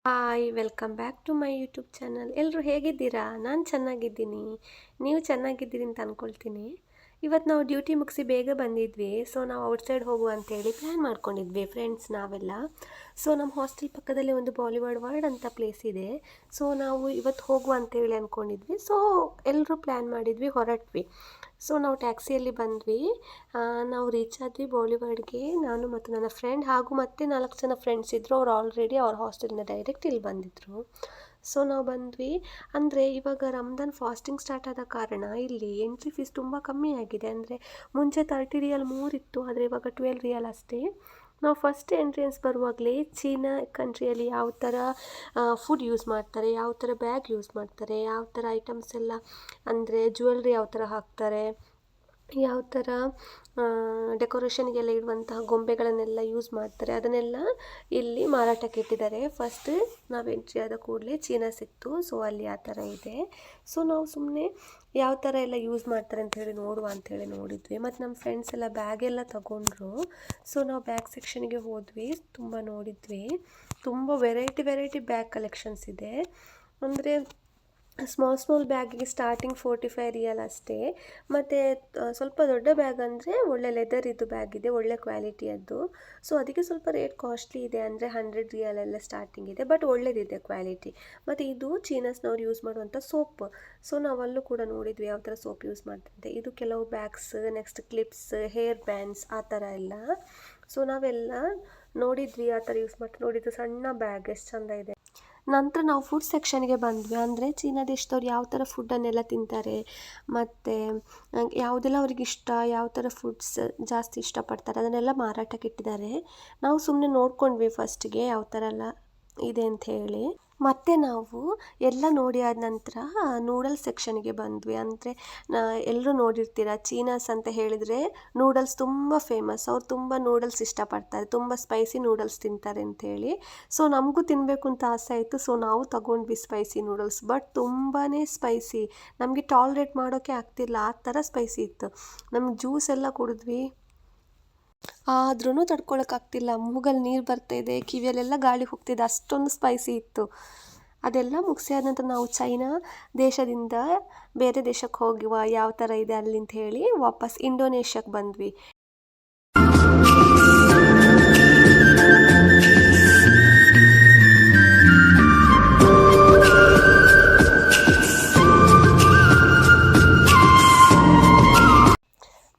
Hi welcome back to my YouTube channel. ಎಲ್ಲರೂ ಹೇಗಿದ್ದೀರಾ? ನಾನು ಚೆನ್ನಾಗಿದ್ದೀನಿ. ನೀವು ಚೆನ್ನಾಗಿದ್ದೀರಿ ಅಂತ ಅಂದ್ಕೊಳ್ತೀನಿ. ಇವತ್ತು ನಾವು ಡ್ಯೂಟಿ ಮುಗಿಸಿ ಬೇಗ ಬಂದಿದ್ವಿ. ಸೊ ನಾವು ಔಟ್ಸೈಡ್ ಹೋಗುವ ಅಂತೇಳಿ ಪ್ಲ್ಯಾನ್ ಮಾಡ್ಕೊಂಡಿದ್ವಿ ಫ್ರೆಂಡ್ಸ್ ನಾವೆಲ್ಲ. ಸೊ ನಮ್ಮ ಹಾಸ್ಟೆಲ್ ಪಕ್ಕದಲ್ಲಿ ಒಂದು ಬಾಲಿವುಡ್ ವರ್ಡ್ ಅಂತ ಪ್ಲೇಸ್ ಇದೆ. ಸೊ ನಾವು ಇವತ್ತು ಹೋಗುವ ಅಂತೇಳಿ ಅಂದ್ಕೊಂಡಿದ್ವಿ. ಸೊ ಎಲ್ಲರೂ ಪ್ಲ್ಯಾನ್ ಮಾಡಿದ್ವಿ, ಹೊರಟ್ವಿ. ಸೊ ನಾವು ಟ್ಯಾಕ್ಸಿಯಲ್ಲಿ ಬಂದ್ವಿ. ನಾವು ರೀಚ್ ಆದ್ವಿ ಬಾಲಿವುಡ್ಗೆ. ನಾನು ಮತ್ತು ನನ್ನ ಫ್ರೆಂಡ್ ಹಾಗೂ ಮತ್ತೆ 4 ಜನ ಫ್ರೆಂಡ್ಸ್ ಇದ್ದರು. ಅವ್ರು ಆಲ್ರೆಡಿ ಅವ್ರ ಹಾಸ್ಟೆಲಿಂದ ಡೈರೆಕ್ಟ್ ಇಲ್ಲಿ ಬಂದಿದ್ದರು. ಸೊ ನಾವು ಬಂದ್ವಿ. ಅಂದರೆ ಇವಾಗ ರಂಜಾನ್ ಫಾಸ್ಟಿಂಗ್ ಸ್ಟಾರ್ಟ್ ಆದ ಕಾರಣ ಇಲ್ಲಿ ಎಂಟ್ರಿ ಫೀಸ್ ತುಂಬ ಕಮ್ಮಿ ಆಗಿದೆ. ಅಂದರೆ ಮುಂಚೆ 30 ರಿಯಾಲ್ 3 ಇತ್ತು, ಆದರೆ ಇವಾಗ 12 ರಿಯಾಲ್ ಅಷ್ಟೇ. ನಾವು ಫಸ್ಟ್ ಎಂಟ್ರೆನ್ಸ್ ಬರುವಾಗಲೇ ಚೀನಾ ಕಂಟ್ರಿಯಲ್ಲಿ ಯಾವ ಥರ ಫುಡ್ ಯೂಸ್ ಮಾಡ್ತಾರೆ, ಯಾವ ಥರ ಬ್ಯಾಗ್ ಯೂಸ್ ಮಾಡ್ತಾರೆ, ಯಾವ ಥರ ಐಟಮ್ಸ್ ಎಲ್ಲ, ಅಂದರೆ ಜ್ಯುವೆಲ್ರಿ ಯಾವ ಥರ ಹಾಕ್ತಾರೆ, ಯಾವ ಥರ ಡೆಕೋರೇಷನ್ಗೆಲ್ಲ ಇಡುವಂತಹ ಗೊಂಬೆಗಳನ್ನೆಲ್ಲ ಯೂಸ್ ಮಾಡ್ತಾರೆ, ಅದನ್ನೆಲ್ಲ ಇಲ್ಲಿ ಮಾರಾಟಕ್ಕೆ ಇಟ್ಟಿದ್ದಾರೆ. ಫಸ್ಟ್ ನಾವು ಎಂಟ್ರಿ ಆದ ಕೂಡಲೇ ಚೀನಾ ಸಿಕ್ತು. ಸೊ ಅಲ್ಲಿ ಆ ಥರ ಇದೆ. ಸೊ ನಾವು ಸುಮ್ಮನೆ ಯಾವ ಥರ ಎಲ್ಲ ಯೂಸ್ ಮಾಡ್ತಾರೆ ಅಂಥೇಳಿ ನೋಡುವ ಅಂಥೇಳಿ ನೋಡಿದ್ವಿ. ಮತ್ತು ನಮ್ಮ ಫ್ರೆಂಡ್ಸ್ ಎಲ್ಲ ಬ್ಯಾಗೆಲ್ಲ ತಗೊಂಡ್ರು. ಸೊ ನಾವು ಬ್ಯಾಗ್ ಸೆಕ್ಷನ್ಗೆ ಹೋದ್ವಿ, ತುಂಬ ನೋಡಿದ್ವಿ. ತುಂಬ ವೆರೈಟಿ ಬ್ಯಾಗ್ ಕಲೆಕ್ಷನ್ಸ್ ಇದೆ. ಅಂದರೆ ಸ್ಮಾಲ್ ಬ್ಯಾಗಿಗೆ ಸ್ಟಾರ್ಟಿಂಗ್ 45 ರಿಯಾಲ್ ಅಷ್ಟೇ. ಮತ್ತು ಸ್ವಲ್ಪ ದೊಡ್ಡ ಬ್ಯಾಗ್ ಅಂದರೆ ಒಳ್ಳೆ ಲೆದರ್ ಇದು ಬ್ಯಾಗ್ ಇದೆ, ಒಳ್ಳೆ ಕ್ವಾಲಿಟಿಯದ್ದು. ಸೊ ಅದಕ್ಕೆ ಸ್ವಲ್ಪ ರೇಟ್ ಕಾಸ್ಟ್ಲಿ ಇದೆ, ಅಂದರೆ 100 ರಿಯಾಲೆಲ್ಲ ಸ್ಟಾರ್ಟಿಂಗ್ ಇದೆ, ಬಟ್ ಒಳ್ಳೆದಿದೆ ಕ್ವಾಲಿಟಿ. ಮತ್ತು ಇದು ಚೀನಸ್ನವ್ರು ಯೂಸ್ ಮಾಡುವಂಥ ಸೋಪ್. ಸೊ ನಾವಲ್ಲೂ ಕೂಡ ನೋಡಿದ್ವಿ ಯಾವ ಥರ ಸೋಪ್ ಯೂಸ್ ಮಾಡ್ತಿದ್ದೆ. ಇದು ಕೆಲವು bags, next clips, hair bands ಆ ಥರ ಎಲ್ಲ. ಸೊ ನಾವೆಲ್ಲ ನೋಡಿದ್ವಿ ಆ ಥರ ಯೂಸ್ ಮಾಡಿ. ನೋಡಿದ್ದು ಸಣ್ಣ ಬ್ಯಾಗ್ ಎಷ್ಟು ಚೆಂದ ಇದೆ. ನಂತರ ನಾವು ಫುಡ್ ಸೆಕ್ಷನ್ಗೆ ಬಂದ್ವಿ. ಅಂದರೆ ಚೀನಾ ದೇಶದವ್ರು ಯಾವ ಥರ ಫುಡ್ಡನ್ನೆಲ್ಲ ತಿಂತಾರೆ, ಮತ್ತು ಯಾವುದೆಲ್ಲ ಅವ್ರಿಗೆ ಇಷ್ಟ, ಯಾವ ಥರ ಫುಡ್ಸ್ ಜಾಸ್ತಿ ಇಷ್ಟಪಡ್ತಾರೆ, ಅದನ್ನೆಲ್ಲ ಮಾರಾಟಕ್ಕೆ ಇಟ್ಟಿದ್ದಾರೆ. ನಾವು ಸುಮ್ಮನೆ ನೋಡ್ಕೊಂಡ್ವಿ ಫಸ್ಟಿಗೆ ಯಾವ ಥರ ಎಲ್ಲ ಇದೆ ಅಂತ ಹೇಳಿ. ಮತ್ತು ನಾವು ಎಲ್ಲ ನೋಡಿ ಆದ ನಂತರ ನೂಡಲ್ಸ್ ಸೆಕ್ಷನ್ಗೆ ಬಂದ್ವಿ. ಅಂದರೆ ಎಲ್ಲರೂ ನೋಡಿರ್ತೀರ, ಚೀನಾಸ್ ಅಂತ ಹೇಳಿದರೆ ನೂಡಲ್ಸ್ ತುಂಬ ಫೇಮಸ್. ಅವ್ರು ತುಂಬ ನೂಡಲ್ಸ್ ಇಷ್ಟಪಡ್ತಾರೆ, ತುಂಬ ಸ್ಪೈಸಿ ನೂಡಲ್ಸ್ ತಿಂತಾರೆ ಅಂಥೇಳಿ. ಸೊ ನಮಗೂ ತಿನ್ನಬೇಕು ಅಂತ ಆಸೆ ಆಯಿತು. ಸೊ ನಾವು ತಗೊಂಡ್ವಿ ಸ್ಪೈಸಿ ನೂಡಲ್ಸ್. ಬಟ್ ತುಂಬಾ ಸ್ಪೈಸಿ, ನಮಗೆ ಟಾಲ್ರೇಟ್ ಮಾಡೋಕ್ಕೆ ಆಗ್ತಿಲ್ಲ, ಆ ಥರ ಸ್ಪೈಸಿ ಇತ್ತು. ನಮ್ಗೆ ಜ್ಯೂಸ್ ಎಲ್ಲ ಕುಡಿದ್ವಿ, ಆದ್ರೂ ತಡ್ಕೊಳಕ್ಕಾಗ್ತಿಲ್ಲ. ಮೂಗಲ್ಲಿ ನೀರು ಬರ್ತಾಯಿದೆ, ಕಿವಿಯಲ್ಲೆಲ್ಲ ಗಾಳಿ ಹೋಗ್ತಿದೆ, ಅಷ್ಟೊಂದು ಸ್ಪೈಸಿ ಇತ್ತು. ಅದೆಲ್ಲ ಮುಗಿಸಿ ಆದ ನಂತರ ನಾವು ಚೈನಾ ದೇಶದಿಂದ ಬೇರೆ ದೇಶಕ್ಕೆ ಹೋಗುವ ಯಾವ ಥರ ಇದೆ ಅಲ್ಲಿ ಅಂತ ಹೇಳಿ ವಾಪಸ್ ಇಂಡೋನೇಷ್ಯಾಕ್ಕೆ ಬಂದ್ವಿ.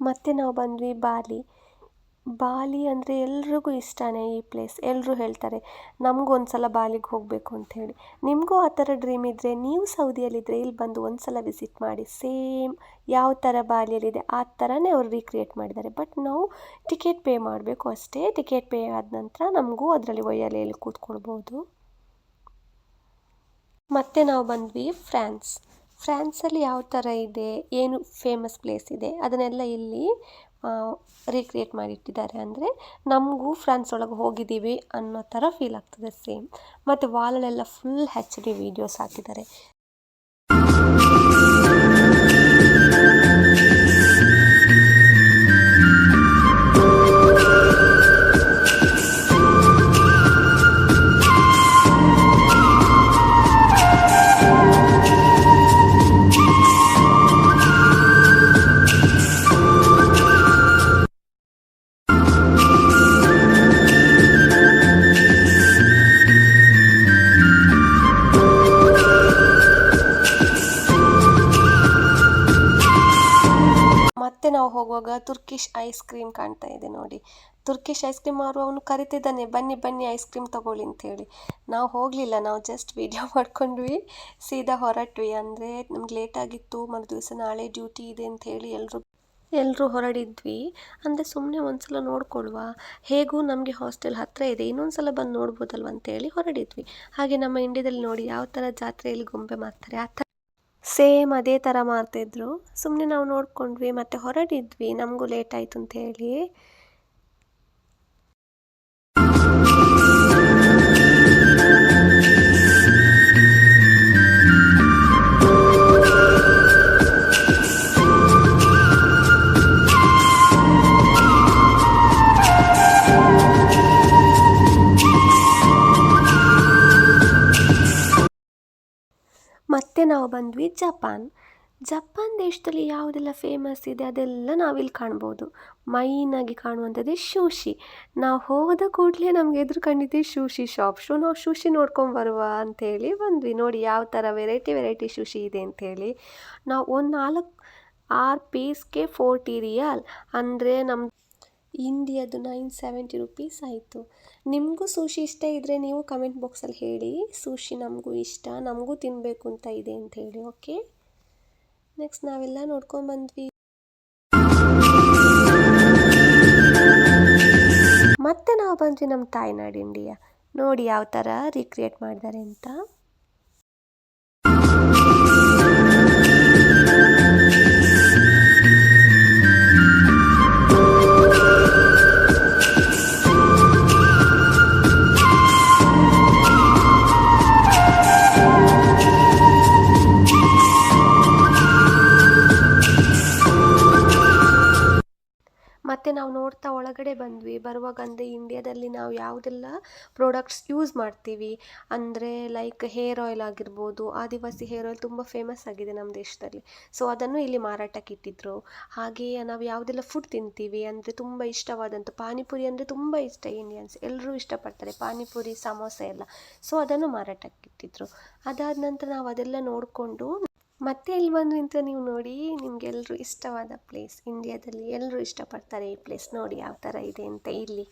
ಮತ್ತೆ ನಾವು ಬಂದ್ವಿ ಬಾಲಿ ಅಂದರೆ ಎಲ್ರಿಗೂ ಇಷ್ಟನೇ ಈ ಪ್ಲೇಸ್. ಎಲ್ಲರೂ ಹೇಳ್ತಾರೆ ನಮಗೂ ಒಂದು ಸಲ ಬಾಲಿಗೆ ಹೋಗಬೇಕು ಅಂಥೇಳಿ. ನಿಮಗೂ ಆ ಥರ ಡ್ರೀಮ್ ಇದ್ದರೆ, ನೀವು ಸೌದಿಯಲ್ಲಿದ್ದರೆ ಇಲ್ಲಿ ಬಂದು ಒಂದು ಸಲ ವಿಸಿಟ್ ಮಾಡಿ. ಸೇಮ್ ಯಾವ ಥರ ಬಾಲಿಯಲ್ಲಿದೆ ಆ ಥರನೇ ಅವ್ರು ರೀಕ್ರಿಯೇಟ್ ಮಾಡಿದ್ದಾರೆ. ಬಟ್ ನಾವು ಟಿಕೆಟ್ ಪೇ ಮಾಡಬೇಕು ಅಷ್ಟೇ. ಟಿಕೆಟ್ ಪೇ ಆದ ನಂತರ ನಮಗೂ ಅದರಲ್ಲಿ ಒಯ್ಯಲೆಯಲ್ಲಿ ಕೂತ್ಕೊಳ್ಬೋದು. ಮತ್ತು ನಾವು ಬಂದ್ವಿ ಫ್ರಾನ್ಸಲ್ಲಿ ಯಾವ ಥರ ಇದೆ, ಏನು ಫೇಮಸ್ ಪ್ಲೇಸ್ ಇದೆ, ಅದನ್ನೆಲ್ಲ ಇಲ್ಲಿ ರೀಕ್ರಿಯೇಟ್ ಮಾಡಿಟ್ಟಿದ್ದಾರೆ. ಅಂದರೆ ನಮಗೂ ಫ್ರಾನ್ಸ್ ಒಳಗೆ ಹೋಗಿದ್ದೀವಿ ಅನ್ನೋ ಥರ ಫೀಲ್ ಆಗ್ತದೆ ಸೇಮ್. ಮತ್ತು ವಾಲಲ್ಲೆಲ್ಲ ಫುಲ್ HD ವೀಡಿಯೋಸ್ ಹಾಕಿದ್ದಾರೆ. ಮತ್ತೆ ನಾವು ಹೋಗುವಾಗ ತುರ್ಕಿಶ್ ಐಸ್ ಕ್ರೀಮ್ ಕಾಣ್ತಾ ಇದೆ ನೋಡಿ. ತುರ್ಕಿಶ್ ಐಸ್ ಕ್ರೀಮ್ ಅವನು ಕರಿತಿದ್ದಾನೆ, ಬನ್ನಿ ಐಸ್ ಕ್ರೀಮ್ ತಗೊಳ್ಳಿ ಅಂಥೇಳಿ. ನಾವು ಹೋಗಲಿಲ್ಲ, ನಾವು ಜಸ್ಟ್ ವಿಡಿಯೋ ಮಾಡ್ಕೊಂಡ್ವಿ, ಸೀದಾ ಹೊರಟ್ವಿ. ಅಂದರೆ ನಮ್ಗೆ ಲೇಟಾಗಿತ್ತು, ಮರುದಿವಸ ನಾಳೆ ಡ್ಯೂಟಿ ಇದೆ ಅಂಥೇಳಿ ಎಲ್ಲರೂ ಹೊರಡಿದ್ವಿ. ಅಂದರೆ ಸುಮ್ಮನೆ ಒಂದು ಸಲ ನೋಡ್ಕೊಳ್ವ, ಹೇಗೂ ನಮಗೆ ಹಾಸ್ಟೆಲ್ ಹತ್ತಿರ ಇದೆ, ಇನ್ನೊಂದು ಸಲ ಬಂದು ನೋಡ್ಬೋದಲ್ವ ಅಂತೇಳಿ ಹೊರಡಿದ್ವಿ. ಹಾಗೆ ನಮ್ಮ ಇಂಡಿಯಾದಲ್ಲಿ ನೋಡಿ ಯಾವ ಥರ ಜಾತ್ರೆಯಲ್ಲಿ ಗೊಂಬೆ ಮಾಡ್ತಾರೆ, ಆ ಥರ ಸೇಮ್ ಅದೇ ಥರ ಮಾಡ್ತಾಯಿದ್ರು. ಸುಮ್ಮನೆ ನಾವು ನೋಡ್ಕೊಂಡ್ವಿ ಮತ್ತು ಹೊರಡಿದ್ವಿ, ನಮಗೂ ಲೇಟ್ ಆಯಿತು ಅಂಥೇಳಿ. ಮತ್ತು ನಾವು ಬಂದ್ವಿ ಜಪಾನ್ ದೇಶದಲ್ಲಿ ಯಾವುದೆಲ್ಲ ಫೇಮಸ್ ಇದೆ ಅದೆಲ್ಲ ನಾವಿಲ್ಲಿ ಕಾಣ್ಬೋದು. ಮೈನಾಗಿ ಕಾಣುವಂಥದ್ದೇ ಶೂಶಿ. ನಾವು ಹೋದ ಕೂಡಲೇ ನಮ್ಗೆ ಎದುರು ಕಂಡಿದ್ದೆ ಶೂಶಿ ಶಾಪ್. ನಾವು ಶೂಶಿ ನೋಡ್ಕೊಂಬರುವ ಅಂಥೇಳಿ ಬಂದ್ವಿ. ನೋಡಿ ಯಾವ ಥರ ವೆರೈಟಿ ಶೂಶಿ ಇದೆ ಅಂಥೇಳಿ. ನಾವು ಒಂದು 6 ಪೀಸ್ಗೆ 40 ರಿಯಾಲ್, ಅಂದರೆ ನಮ್ಮ ಇಂಡಿಯಾದು 970 ರುಪೀಸ್ ಆಯಿತು. ನಿಮಗೂ ಸೂಶಿ ಇಷ್ಟ ಇದ್ದರೆ ನೀವು ಕಮೆಂಟ್ ಬಾಕ್ಸಲ್ಲಿ ಹೇಳಿ. ಸೂಶಿ ನಮಗೂ ಇಷ್ಟ, ನಮಗೂ ತಿನ್ನಬೇಕು ಅಂತ ಇದೆ ಅಂತ ಹೇಳಿ. ಓಕೆ, ನೆಕ್ಸ್ಟ್ ನಾವೆಲ್ಲ ನೋಡ್ಕೊಂಡ್ಬಂದ್ವಿ. ಮತ್ತೆ ನಾವು ಬಂದ್ವಿ ನಮ್ಮ ತಾಯ್ನಾಡು ಇಂಡಿಯಾ. ನೋಡಿ ಯಾವ ಥರ ರೀಕ್ರಿಯೇಟ್ ಮಾಡಿದ್ದಾರೆ ಅಂತ. ಮತ್ತು ನಾವು ನೋಡ್ತಾ ಒಳಗಡೆ ಬಂದ್ವಿ. ಬರುವಾಗ ಅಂದರೆ ಇಂಡಿಯಾದಲ್ಲಿ ನಾವು ಯಾವುದೆಲ್ಲ ಪ್ರಾಡಕ್ಟ್ಸ್ ಯೂಸ್ ಮಾಡ್ತೀವಿ ಅಂದರೆ ಲೈಕ್ ಹೇರ್ ಆಯಿಲ್ ಆಗಿರ್ಬೋದು. ಆದಿವಾಸಿ ಹೇರ್ ಆಯಿಲ್ ತುಂಬ ಫೇಮಸ್ ಆಗಿದೆ ನಮ್ಮ ದೇಶದಲ್ಲಿ. ಸೊ ಅದನ್ನು ಇಲ್ಲಿ ಮಾರಾಟಕ್ಕೆ ಇಟ್ಟಿದ್ರು. ಹಾಗೆಯೇ ನಾವು ಯಾವುದೆಲ್ಲ ಫುಡ್ ತಿಂತೀವಿ ಅಂದರೆ ತುಂಬ ಇಷ್ಟವಾದಂಥ ಪಾನಿಪುರಿ ಅಂದರೆ ತುಂಬ ಇಷ್ಟ, ಇಂಡಿಯನ್ಸ್ ಎಲ್ಲರೂ ಇಷ್ಟಪಡ್ತಾರೆ ಪಾನಿಪುರಿ, ಸಮೋಸ ಎಲ್ಲ. ಸೊ ಅದನ್ನು ಮಾರಾಟಕ್ಕೆ ಇಟ್ಟಿದ್ರು. ಅದಾದ ನಂತರ ನಾವು ಅದೆಲ್ಲ ನೋಡಿಕೊಂಡು ಮತ್ತೆ ಇಲ್ಲಿ ಬಂದು ಅಂತ ನೀವು ನೋಡಿ, ನಿಮಗೆಲ್ಲರೂ ಇಷ್ಟವಾದ ಪ್ಲೇಸ್, ಇಂಡಿಯಾದಲ್ಲಿ ಎಲ್ಲರೂ ಇಷ್ಟಪಡ್ತಾರೆ ಈ ಪ್ಲೇಸ್. ನೋಡಿ ಯಾವ ಥರ ಇದೆ ಅಂತ ಇಲ್ಲಿ.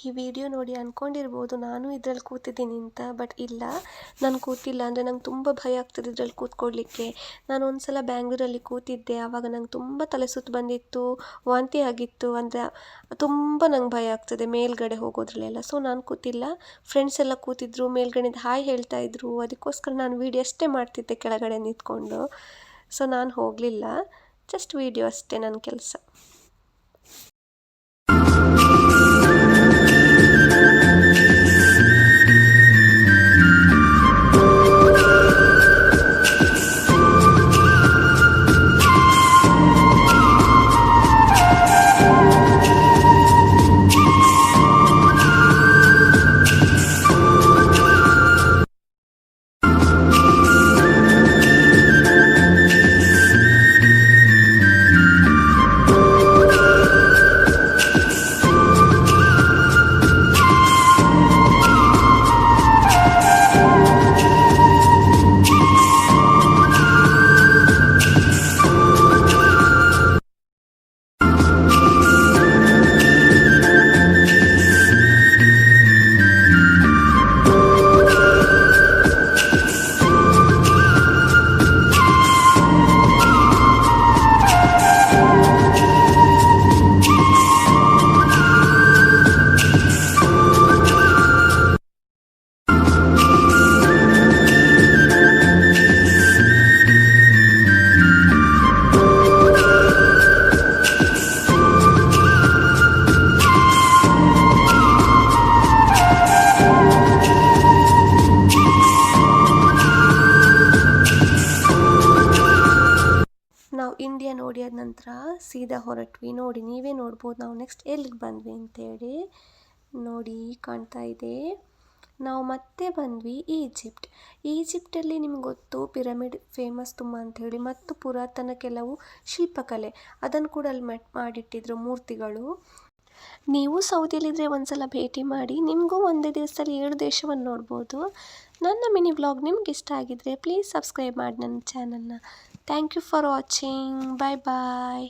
ಈ ವಿಡಿಯೋ ನೋಡಿ ಅಂದ್ಕೊಂಡಿರ್ಬೋದು ನಾನು ಇದರಲ್ಲಿ ಕೂತಿದ್ದೀನಿ ಅಂತ. ಬಟ್ ಇಲ್ಲ, ನಾನು ಕೂತಿಲ್ಲ. ಅಂದರೆ ನಂಗೆ ತುಂಬ ಭಯ ಆಗ್ತದೆ ಇದರಲ್ಲಿ ಕೂತ್ಕೊಳ್ಳಿಕ್ಕೆ. ನಾನು ಒಂದು ಸಲ ಬ್ಯಾಂಗ್ಳೂರಲ್ಲಿ ಕೂತಿದ್ದೆ. ಆವಾಗ ನಂಗೆ ತುಂಬ ತಲೆ ಸುತ್ತು ಬಂದಿತ್ತು, ವಾಂತಿ ಆಗಿತ್ತು. ಅಂದರೆ ತುಂಬ ನಂಗೆ ಭಯ ಆಗ್ತದೆ ಮೇಲ್ಗಡೆ ಹೋಗೋದ್ರಲ್ಲೆಲ್ಲ. ಸೊ ನಾನು ಕೂತಿಲ್ಲ. ಫ್ರೆಂಡ್ಸ್ ಎಲ್ಲ ಕೂತಿದ್ರು, ಮೇಲ್ಗಡೆಯಿಂದ ಹಾಯ್ ಹೇಳ್ತಾ ಇದ್ರು. ಅದಕ್ಕೋಸ್ಕರ ನಾನು ವೀಡಿಯೋ ಅಷ್ಟೇ ಮಾಡ್ತಿದ್ದೆ ಕೆಳಗಡೆ ನಿಂತ್ಕೊಂಡು. ಸೊ ನಾನು ಹೋಗಲಿಲ್ಲ, ಜಸ್ಟ್ ವೀಡಿಯೋ ಅಷ್ಟೇ ನನ್ನ ಕೆಲಸ. ನಾವು ಇಂಡಿಯಾ ನೋಡಿ ಆದ ನಂತರ ಸೀದಾ ಹೊರಟ್ವಿ. ನೋಡಿ ನೀವೇ ನೋಡ್ಬೋದು ನಾವು ನೆಕ್ಸ್ಟ್ ಎಲ್ಲಿಗೆ ಬಂದ್ವಿ ಅಂತೇಳಿ. ನೋಡಿ ಕಾಣ್ತಾ ಇದೆ. ನಾವು ಮತ್ತೆ ಬಂದ್ವಿ ಈಜಿಪ್ಟಲ್ಲಿ ನಿಮ್ಗೆ ಗೊತ್ತು ಪಿರಮಿಡ್ ಫೇಮಸ್ ತುಂಬ ಅಂಥೇಳಿ, ಮತ್ತು ಪುರಾತನ ಕೆಲವು ಶಿಲ್ಪಕಲೆ ಅದನ್ನು ಕೂಡ ಅಲ್ಲಿ ಮಾಡಿಟ್ಟಿದ್ರು ಮೂರ್ತಿಗಳು. ನೀವು ಸೌದಿಯಲ್ಲಿದ್ದರೆ ಒಂದ್ಸಲ ಭೇಟಿ ಮಾಡಿ, ನಿಮಗೂ ಒಂದೇ ದಿವಸದಲ್ಲಿ 7 ದೇಶವನ್ನು ನೋಡ್ಬೋದು. ನನ್ನ ಮಿನಿ ವ್ಲಾಗ್ ನಿಮ್ಗೆ ಇಷ್ಟ ಆಗಿದ್ದರೆ ಪ್ಲೀಸ್ ಸಬ್ಸ್ಕ್ರೈಬ್ ಮಾಡಿ ನನ್ನ ಚಾನಲ್ನ. Thank you for watching. Bye bye.